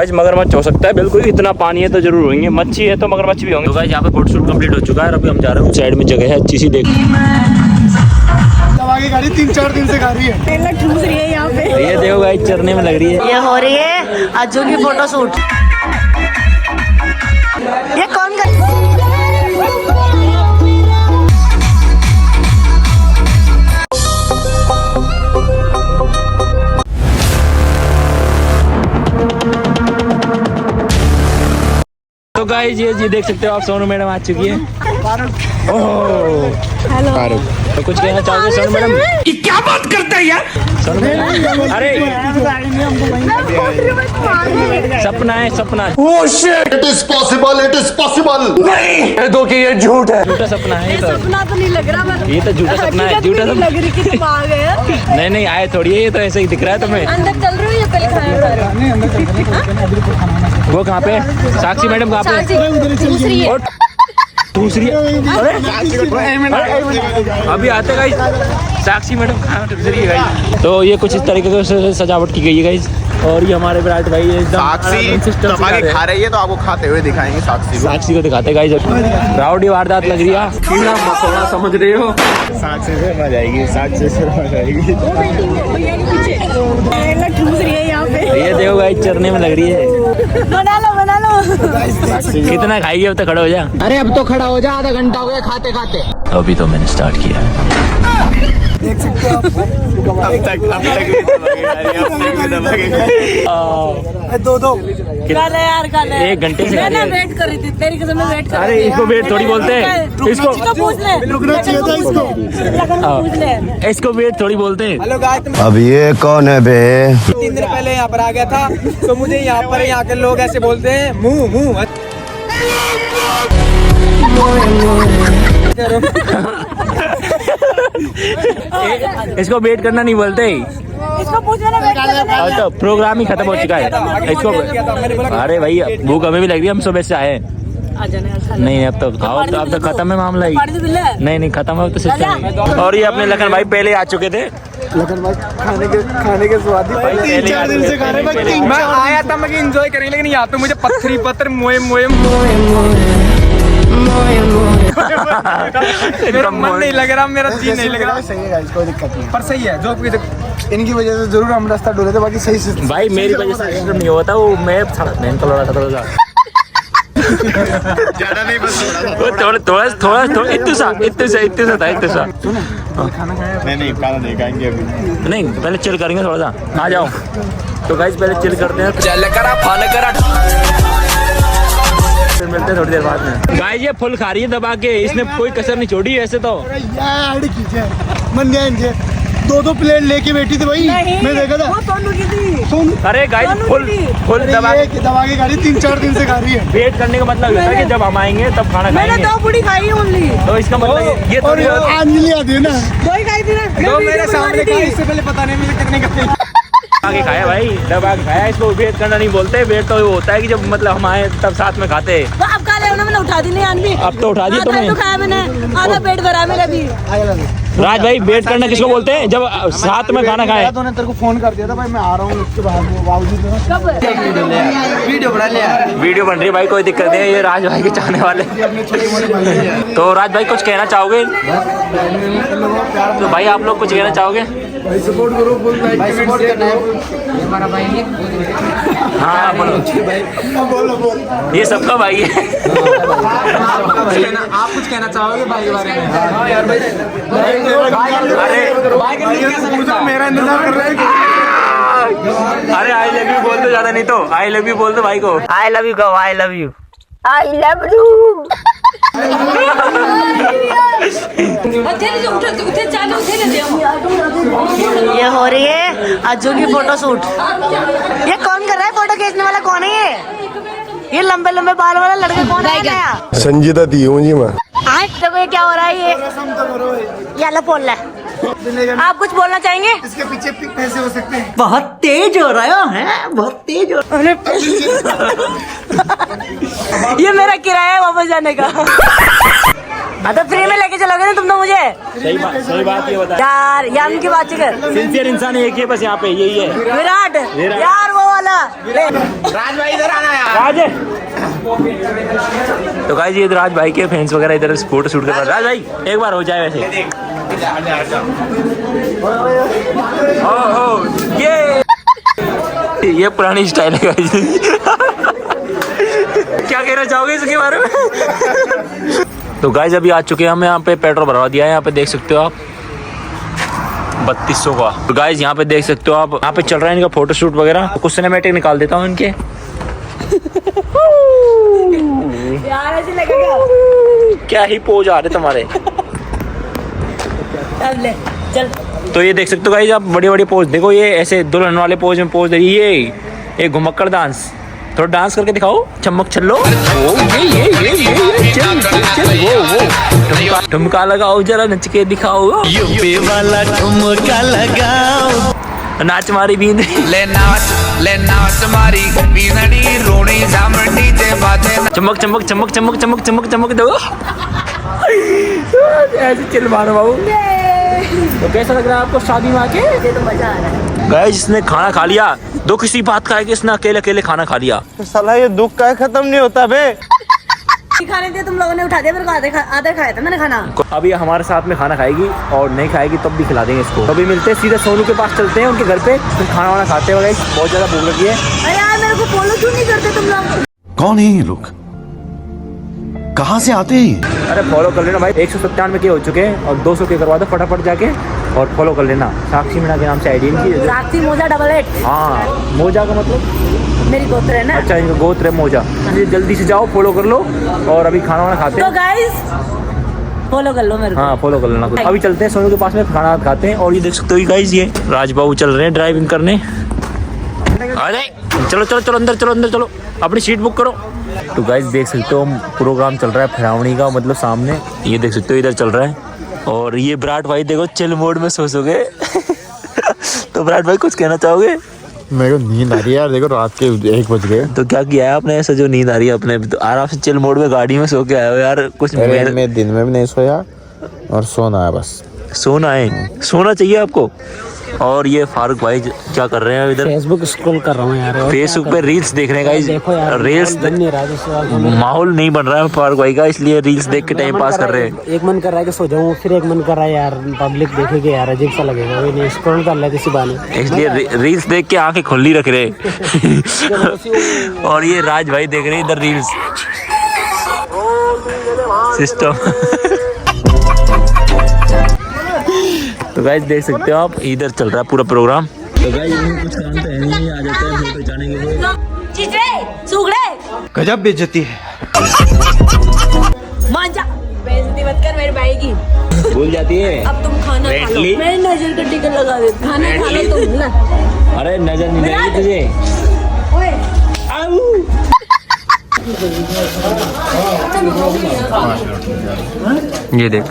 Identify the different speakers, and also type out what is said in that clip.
Speaker 1: Guys मगरमच्छ हो सकता है बिल्कुल, इतना पानी है तो जरूर होंगे, मच्छी है तो मगरमच्छ भी होंगे। तो गाइस यहाँ पे फोटोशूट कंप्लीट हो चुका है और अभी हम जा रहे हैं साइड में जगह है अच्छी सी, देख
Speaker 2: आगे गाड़ी 3-4 दिन से खा रही है, ठूस रही है यहाँ पे।
Speaker 1: ये देखो गाइस चरने में लग रही है।
Speaker 3: ये हो रही है अज्जू की फोटोशूट। ये कौन कर
Speaker 1: तो गाइस ये देख सकते हो आप, सोनू मैडम आ चुकी है।
Speaker 3: हेलो,
Speaker 1: तो कुछ कहना चाहोगे सोनू मैडम? ये क्या बात करता है यार सोनू मैडम? अरे सपना है, सपना।
Speaker 4: Oh shit! It is possible. It is possible. नहीं, ये दो कि ये झूठ है।
Speaker 1: झूठा सपना है।
Speaker 3: सपना तो नहीं लग रहा,
Speaker 1: ये तो झूठा सपना है, झूठा सपना
Speaker 3: लग रही कि तुम आ गए।
Speaker 1: नहीं नहीं आए थोड़ी है, ये तो ऐसे ही दिख रहा है तुम्हें।
Speaker 3: अंदर चल रही हो या पहले खाना?
Speaker 1: वो कहाँ पे? साक्षी मैडम कहाँ पे?
Speaker 3: दूसरी है।
Speaker 1: दूसरी अरे अभी आते गाइस, साक्षी मैडम कहाँ दूसरी है गाइस। तो ये कुछ इस तरीके से सजावट की गई है गाइस। और ये हमारे विराट भाई
Speaker 4: साक्षी खा रही है तो आपको खाते हुए दिखाएंगे साक्षी
Speaker 1: को दिखाते गाइस। राउडी वारदात लग रही है, मसौड़ा समझ रहे हो।
Speaker 4: साक्षी से मजा आएगी, साक्षी से मजा आएगी।
Speaker 3: ठूस रही है यहाँ पे।
Speaker 1: ये देखो गाइस चरने में लग रही है।
Speaker 3: बना लो बना लो।
Speaker 1: कितना खाएगी? अब तो खड़ा हो जा।
Speaker 2: अरे अब तो खड़ा हो जा, आधा घंटा हो गया खाते खाते।
Speaker 1: अभी तो मैंने स्टार्ट किया।
Speaker 2: देख सकते हो
Speaker 4: अब तक
Speaker 2: दो
Speaker 3: यार
Speaker 1: एक घंटे से
Speaker 3: मैं वेट कर रही थी, तेरी कसम मैं वेट कर रही थी।
Speaker 1: अरे इसको वेट थोड़ी बोलते हैं, इसको
Speaker 3: पूछ ले,
Speaker 2: रुकना चाहिए था इसको।
Speaker 3: पूछ ले।
Speaker 1: इसको वेट थोड़ी बोलते हैं।
Speaker 5: हेलो गाइस,
Speaker 4: अब ये कौन है बे?
Speaker 5: 3 दिन पहले यहाँ पर आ गया था तो मुझे यहाँ के लोग ऐसे बोलते हैं मुंह
Speaker 1: इसको वेट करना नहीं बोलते,
Speaker 3: इसको पूछ लेना, वेट करना।
Speaker 1: तो प्रोग्राम ही खत्म हो चुका है इसको। अरे भाई भूख हमें भी लग रही है, हम सुबह से आए। नहीं अब तो खाओ, अब तो खत्म है मामला ही। नहीं खत्म है अब तो सिस्टम। और ये अपने लखन भाई पहले आ चुके थे।
Speaker 2: लखन भाई खाने के स्वाद ही 3-4 दिन से खा रहे हैं।
Speaker 5: मैं आया था मैं एंजॉय करेंगे, लेकिन यहाँ तो मुझे पत्थरी पत्थर मोए मेरा मन नहीं लग रहा, मेरा जी नहीं लग रहा।
Speaker 2: सही है गाइस, कोई दिक्कत नहीं,
Speaker 5: पर सही है जो
Speaker 2: इनकी वजह से जरूर हम रास्ता डोले थे, बाकी सही से
Speaker 1: भाई मेरी वजह से सिस्टम नहीं होता, वो मैं निकल रहा था थोड़ा
Speaker 4: ज्यादा नहीं, बस
Speaker 1: थोड़ा इतने सा था।
Speaker 2: खाना खाया
Speaker 4: नहीं खाना नहीं खाएंगे अभी।
Speaker 1: नहीं पहले चिल करेंगे थोड़ा सा, आ जाओ। तो गाइस पहले चिल करते हैं,
Speaker 5: चल करा फन करा,
Speaker 1: फिर मिलते हैं थोड़ी देर बाद में। गाइस ये फुल खा रही है दबा के, इसने कोई कसर नहीं छोड़ी ऐसे तो।
Speaker 2: यार कीजिए मन गया इनसे, 2 प्लेट लेके बैठी थी भाई, मैं देखा था।
Speaker 3: वो सोनू की थी।
Speaker 2: सुन,
Speaker 1: अरे गाइस फुल दबा
Speaker 2: के गाड़ी 3-4 दिन से खा रही है।
Speaker 1: वेट करने का मतलब होता है कि जब हम आएंगे तब खाना
Speaker 3: मैंने
Speaker 1: खाएंगे।
Speaker 3: 2 पूरी खाई है ओनली।
Speaker 1: तो इसका मतलब ये
Speaker 2: और
Speaker 1: थोड़ी
Speaker 2: अंजलि आती है ना,
Speaker 3: 2 ही खाई थी ना।
Speaker 5: जो मेरे सामने का इससे पहले पता नहीं मुझे कितने का
Speaker 1: आगे खाया भाई, दबा के खाया। इसको वेट करना नहीं बोलते, वेट तो होता है कि जब मतलब हम आए तब साथ में खाते हैं।
Speaker 3: तो अब खा ले, मैंने उठा दी नहीं आदमी।
Speaker 1: अब तो उठा दिया तुमने।
Speaker 3: तो खाया मैंने, आधा पेट भरा मेरा भी।
Speaker 1: राज भाई वेट करना किसको बोलते हैं? जब साथ में खाना खाए।
Speaker 2: तो तेरे को फोन कर दिया था भाई, मैं आ रहा हूँ उसके बावजूद।
Speaker 3: कब?
Speaker 5: वीडियो बना लिया,
Speaker 1: वीडियो बन रही है भाई, कोई दिक्कत नहीं है, ये राज भाई के चाहने वाले। तो राज भाई कुछ कहना चाहोगे? तो भाई आप लोग कुछ कहना चाहोगे?
Speaker 2: भाई सपोर्ट करो, फुल लाइक कमेंट करना है।
Speaker 5: हमारा भाई है।
Speaker 1: हाँ बोलो, ये सबका भाई है।
Speaker 5: आप कुछ कहना चाहोगे भाई के बारे में?
Speaker 2: हाँ यार भाई, मेरा इंतजार कर रहा है।
Speaker 1: अरे आई लव यू बोल दो, ज्यादा नहीं तो आई लव यू बोल दो भाई को। आई लव यू कहो, I love you.
Speaker 3: I love you. ये हो रही है अज्जू की फोटोशूट। ये कौन कर रहा है? फोटो खींचने वाला कौन है? ये लंबे लंबे बाल वाला लड़का कौन है? नया
Speaker 4: संजीदा दी हूँ जी मैं।
Speaker 3: आज तक ये क्या हो रहा है? ये लो बोल रहा है। आप कुछ बोलना चाहेंगे?
Speaker 2: इसके पीछे पैसे हो सकते हैं।
Speaker 3: बहुत तेज हो रहा है, बहुत तेज हो रहा है। ये मेरा किराया है वापस जाने का। हाँ तो फ्री में लेके चलोगे ना तुम तो मुझे।
Speaker 1: सही बात ये बता
Speaker 3: यार याम की बात कर।
Speaker 1: सिंसियर इंसान एक ही है बस यहाँ पे, यही है
Speaker 3: विराट यार वो वाला।
Speaker 5: राज भाई इधर आना यार।
Speaker 1: राज। तो गाइस ये राज भाई के फैंस वगैरह इधर फोटो शूट कर रहे हैं। राज भाई एक बार हो जाए वैसे। ओह ये पुरानी स्टाइल है गाइस। क्या कहना चाहोगे इसके बारे में? तो गाइस अभी आ चुके हैं हम यहाँ पे, पेट्रोल भरवा दिया है। यहाँ पे देख सकते हो आप 3200 का। तो गाइस यहाँ पे देख सकते हो आप, यहाँ पे चल रहा है इनका फोटो शूट वगैरह। कुछ सिनेमैटिक निकाल देता हूँ इनके।
Speaker 3: यार ऐसे लगेगा
Speaker 1: क्या ही पोज आ रहे तुम्हारे।
Speaker 3: अब ले चल।
Speaker 1: तो ये देख सकते हो गाइस आप, बड़ी बड़ी पोज देखो। ये ऐसे दुल्हन वाले पोज में पोज दे रही है। ये घुमक्कड़ डांस, थोड़ा डांस करके दिखाओ। चमक छल्लो, वो ठुमका लगाओ जरा, नच के दिखाओ। यूपी वाला ठुमका लगाओ, नाच मारी बींद
Speaker 5: ले नाच मारी बीनड़ी रोनी जामंडी जे बाजे।
Speaker 1: चमक चमक चमक चमक चमक चमक चमक दो। ऐसे चिल मारो बाबू। तो कैसा लग रहा है आपको शादी में आके?
Speaker 3: मुझे तो मजा आ रहा है।
Speaker 1: गाइस जिसने खाना खा लिया, दो किसी बात का है कि इसने अकेले अकेले खाना खा लिया।
Speaker 2: साला ये दुख का खत्म नहीं होता बे।
Speaker 3: खाने दिया तुम लोगों ने, उठा दिया मेरे को। आधा खाया था मैंने खाना।
Speaker 1: अभी हमारे साथ में खाना खाएगी और नहीं खाएगी तब भी खिला देंगे इसको। तो अभी मिलते हैं, सीधे सोनू के पास चलते हैं उनके घर पे, फिर खाना वाना खाते हैं। बहुत ज्यादा भूख लगी है।
Speaker 3: अरे यार मेरे को फॉलो क्यों नहीं करते तुम लोग?
Speaker 4: कौन है ये लोग, कहाँ से आते हैं?
Speaker 1: अरे फॉलो कर लेना भाई, 197 के हो चुके हैं और 200 के करवा दो फटाफट जाके और फॉलो कर लेना। साक्षी मीणा के नाम से आईडी इनकी।
Speaker 3: साक्षी मोजा 88।
Speaker 1: हाँ मोजा का मतलब
Speaker 3: मेरी गोत्र है ना।
Speaker 1: अच्छा इनका गोत्र है मोजा। जल्दी से जाओ फॉलो कर लो और अभी खाना वाना खाते
Speaker 3: तो
Speaker 1: हैं।
Speaker 3: गाइस फॉलो कर लो मेरे को।
Speaker 1: हाँ फॉलो कर लेना। अभी चलते हैं सोनू के पास में, खाना खाते हैं। और ये देख सकते हो गाइस, ये राजबाबू चल रहे हैं ड्राइविंग करने। आ जाए, चलो चलो चलो अंदर, चलो अंदर चलो, अपनी सीट बुक करो। तो गाइस देख सकते हो प्रोग्राम चल रहा है फरावनी का, मतलब सामने ये देख सकते हो इधर चल रहा है। और ये विराट भाई देखो चिल मोड में सो गए। तो विराट भाई कुछ कहना चाहोगे?
Speaker 6: मेरे को नींद आ रही है यार, देखो रात के 1 बज गए।
Speaker 1: तो क्या किया है आपने ऐसा जो नींद आ रही है? अपने तो आराम से चिल मोड में गाड़ी में सो के आए हो यार। कुछ
Speaker 6: मैं दिन में भी नहीं सोया और सोना है बस।
Speaker 1: सोना है, सोना चाहिए आपको। और ये फारूक भाई क्या कर रहे हैं इधर?
Speaker 7: फेसबुक स्क्रॉल कर रहा हूँ यार।
Speaker 1: फेसबुक पे रील्स देख रहे हैं गाइस।
Speaker 7: देखो यार
Speaker 1: रील्स
Speaker 7: बन नहीं रहा,
Speaker 1: माहौल नहीं बन रहा है फारूक भाई का, इसलिए रील्स देख के टाइम पास कर रहे हैं।
Speaker 7: एक मन कर रहा है कि सो जाऊँ, फिर एक मन कर रहा है यार पब्लिक देखेगी यार, अजीब सा लगेगा। वही नहीं स्क्रॉल कर लेते इसी बहाने,
Speaker 1: इसलिए रील्स देख के आंखें खुली रख रहे हैं। और ये राज भाई देख रहे हैं इधर रील्स सिस्टम। तो गाइस देख सकते हो आप, इधर चल रहा है पूरा प्रोग्राम। तो गाइस कुछ काम तो है नहीं, आ जाते हैं फोटो खिंचाने के लिए।
Speaker 3: चीजे सुगड़े
Speaker 2: गजब बेइज्जती है।
Speaker 3: मान जा, बेइज्जती मत कर मेरे भाई की।
Speaker 1: भूल जाती है।
Speaker 3: अब तुम खाना खा लो,
Speaker 1: Friendly?
Speaker 3: मेरी नजर का टिकट लगा दे। खाना खा लो तुम ना।
Speaker 1: अरे नजर नहीं लगी तुझे?
Speaker 3: ओए
Speaker 1: ये देख